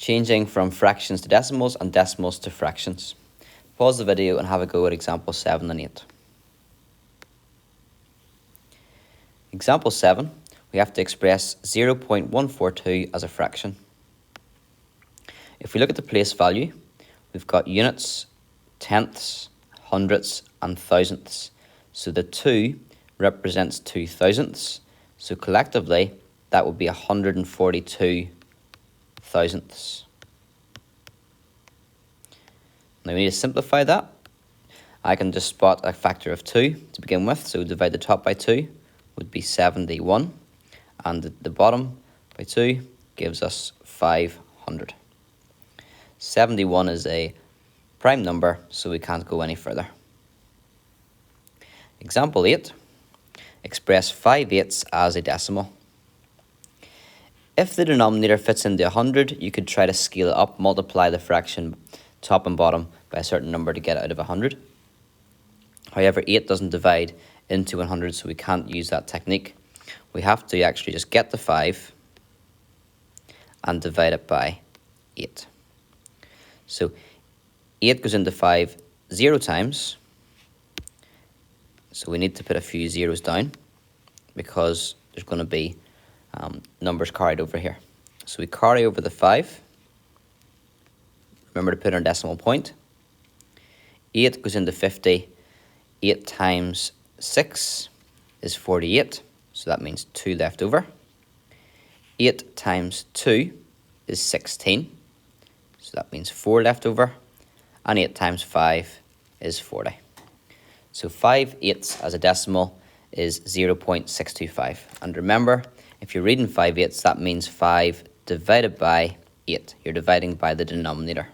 changing from fractions to decimals and decimals to fractions. Pause the video and have a go at example 7 and 8. Example 7, we have to express 0.142 as a fraction. If we look at the place value, we've got units, tenths, hundredths and thousandths. So the 2 represents 2 thousandths. So collectively, that would be 142 thousandths. Now we need to simplify that. I can just spot a factor of 2 to begin with. So divide the top by 2 would be 71. And the bottom by 2 gives us 500. 71 is a prime number, so we can't go any further. Example 8. Express 5/8 as a decimal. If the denominator fits into 100, you could try to scale it up, multiply the fraction top and bottom by a certain number to get out of 100. However, 8 doesn't divide into 100, so we can't use that technique. We have to actually just get the 5 and divide it by 8. So 8 goes into 5 0 times. So we need to put a few zeros down because there's going to be numbers carried over here. So we carry over the 5. Remember to put in a decimal point. 8 goes into 50. 8 times 6 is 48. So that means 2 left over. 8 times 2 is 16. So that means 4 left over. And 8 times 5 is 40. So 5/8 as a decimal is 0.625. And remember, if you're reading 5/8, that means 5 divided by 8. You're dividing by the denominator.